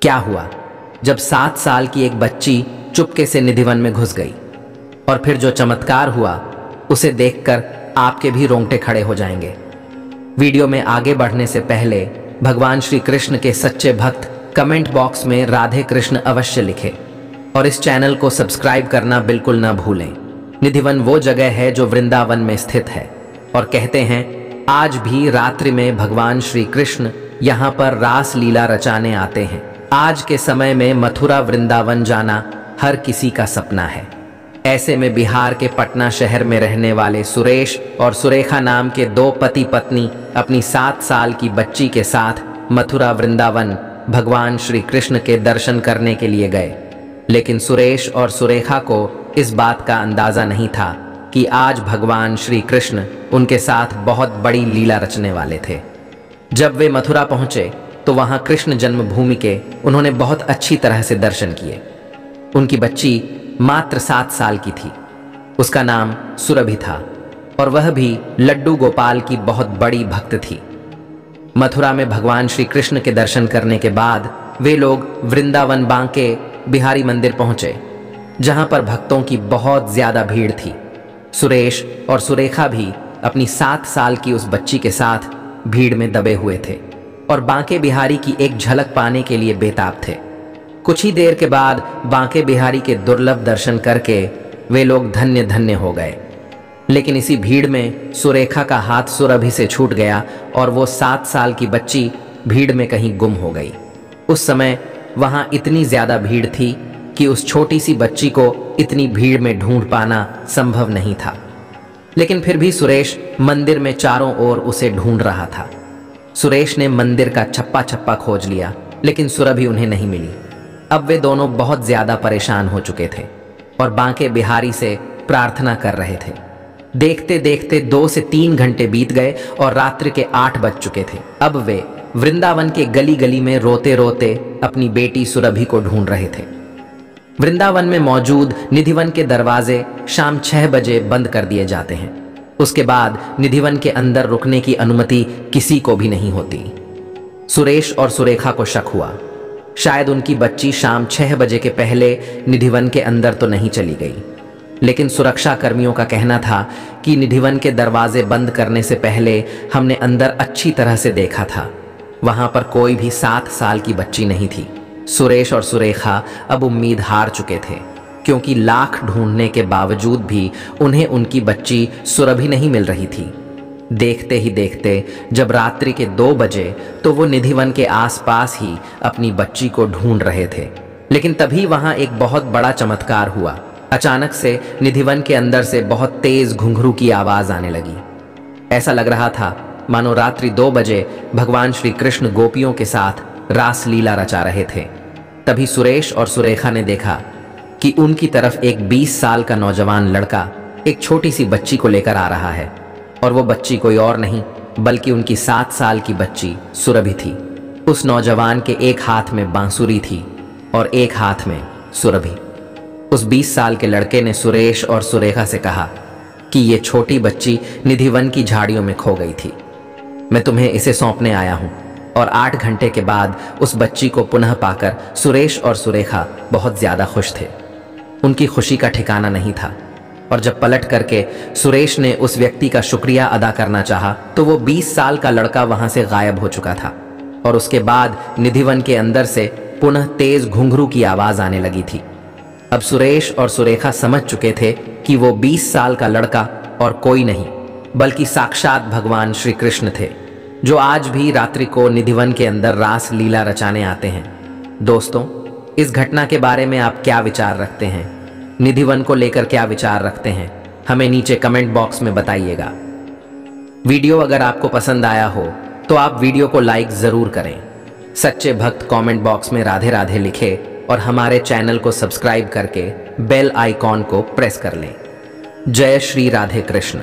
क्या हुआ जब 7 साल की एक बच्ची चुपके से निधिवन में घुस गई, और फिर जो चमत्कार हुआ उसे देखकर आपके भी रोंगटे खड़े हो जाएंगे। वीडियो में आगे बढ़ने से पहले भगवान श्री कृष्ण के सच्चे भक्त कमेंट बॉक्स में राधे कृष्ण अवश्य लिखें और इस चैनल को सब्सक्राइब करना बिल्कुल ना भूलें। निधिवन वो जगह है जो वृंदावन में स्थित है, और कहते हैं आज भी रात्रि में भगवान श्री कृष्ण यहाँ पर रास लीला रचाने आते हैं। आज के समय में मथुरा वृंदावन जाना हर किसी का सपना है। ऐसे में बिहार के पटना शहर में रहने वाले सुरेश और सुरेखा नाम के 2 पति पत्नी अपनी 7 साल की बच्ची के साथ मथुरा वृंदावन भगवान श्री कृष्ण के दर्शन करने के लिए गए। लेकिन सुरेश और सुरेखा को इस बात का अंदाजा नहीं था कि आज भगवान श्री कृष्ण उनके साथ बहुत बड़ी लीला रचने वाले थे। जब वे मथुरा पहुंचे तो वहां कृष्ण जन्मभूमि के उन्होंने बहुत अच्छी तरह से दर्शन किए। उनकी बच्ची मात्र 7 साल की थी। उसका नाम सुरभि था और वह भी लड्डू गोपाल की बहुत बड़ी भक्त थी। मथुरा में भगवान श्री कृष्ण के दर्शन करने के बाद वे लोग वृंदावन बांके बिहारी मंदिर पहुंचे, जहां पर भक्तों की बहुत ज्यादा भीड़ थी। सुरेश और सुरेखा भी अपनी 7 साल की उस बच्ची के साथ भीड़ में दबे हुए थे और बांके बिहारी की एक झलक पाने के लिए बेताब थे। कुछ ही देर के बाद बांके बिहारी के दुर्लभ दर्शन करके वे लोग धन्य धन्य हो गए। लेकिन इसी भीड़ में सुरेखा का हाथ सुरभि से छूट गया और वो 7 साल की बच्ची भीड़ में कहीं गुम हो गई। उस समय वहां इतनी ज्यादा भीड़ थी कि उस छोटी सी बच्ची को इतनी भीड़ में ढूंढ पाना संभव नहीं था। लेकिन फिर भी सुरेश मंदिर में चारों ओर उसे ढूंढ रहा था। सुरेश ने मंदिर का छप्पा छप्पा खोज लिया, लेकिन सुरभि उन्हें नहीं मिली। अब वे दोनों बहुत ज्यादा परेशान हो चुके थे और बांके बिहारी से प्रार्थना कर रहे थे। देखते देखते 2 से 3 घंटे बीत गए और रात्रि के 8 बज चुके थे। अब वे वृंदावन के गली गली में रोते रोते अपनी बेटी सुरभि को ढूंढ रहे थे। वृंदावन में मौजूद निधिवन के दरवाजे शाम 6 बजे बंद कर दिए जाते हैं। उसके बाद निधिवन के अंदर रुकने की अनुमति किसी को भी नहीं होती। सुरेश और सुरेखा को शक हुआ, शायद उनकी बच्ची शाम 6 बजे के पहले निधिवन के अंदर तो नहीं चली गई। लेकिन सुरक्षा कर्मियों का कहना था कि निधिवन के दरवाजे बंद करने से पहले हमने अंदर अच्छी तरह से देखा था, वहां पर कोई भी 7 साल की बच्ची नहीं थी। सुरेश और सुरेखा अब उम्मीद हार चुके थे, क्योंकि लाख ढूंढने के बावजूद भी उन्हें उनकी बच्ची सुरभि नहीं मिल रही थी। देखते ही देखते जब रात्रि के 2 बजे तो वो निधिवन के आसपास ही अपनी बच्ची को ढूंढ रहे थे। लेकिन तभी वहां एक बहुत बड़ा चमत्कार हुआ। अचानक से निधिवन के अंदर से बहुत तेज घुंघरू की आवाज आने लगी। ऐसा लग रहा था मानो रात्रि 2 बजे भगवान श्री कृष्ण गोपियों के साथ रास लीला रचा रहे थे। तभी सुरेश और सुरेखा ने देखा कि उनकी तरफ एक 20 साल का नौजवान लड़का एक छोटी सी बच्ची को लेकर आ रहा है, और वो बच्ची कोई और नहीं बल्कि उनकी 7 साल की बच्ची सुरभि थी। उस नौजवान के एक हाथ में बांसुरी थी और एक हाथ में सुरभि। उस 20 साल के लड़के ने सुरेश और सुरेखा से कहा कि ये छोटी बच्ची निधिवन की झाड़ियों में खो गई थी। मैं तुम्हें इसे सौंपने आया हूं। और 8 घंटे के बाद उस बच्ची को पुनः पाकर सुरेश और सुरेखा बहुत ज्यादा खुश थे। उनकी खुशी का ठिकाना नहीं था, और जब पलट करके सुरेश ने उस व्यक्ति का शुक्रिया अदा करना चाहा तो वो 20 साल का लड़का वहां से गायब हो चुका था। और उसके बाद निधिवन के अंदर से पुनः तेज घुंघरू की आवाज आने लगी थी। अब सुरेश और सुरेखा समझ चुके थे कि वो 20 साल का लड़का और कोई नहीं बल्कि साक्षात भगवान श्री कृष्ण थे, जो आज भी रात्रि को निधिवन के अंदर रास लीला रचाने आते हैं। दोस्तों, इस घटना के बारे में आप क्या विचार रखते हैं? निधिवन को लेकर क्या विचार रखते हैं? हमें नीचे कमेंट बॉक्स में बताइएगा। वीडियो अगर आपको पसंद आया हो तो आप वीडियो को लाइक जरूर करें। सच्चे भक्त कमेंट बॉक्स में राधे राधे लिखे और हमारे चैनल को सब्सक्राइब करके बेल आइकॉन को प्रेस कर लें। जय श्री राधे कृष्ण।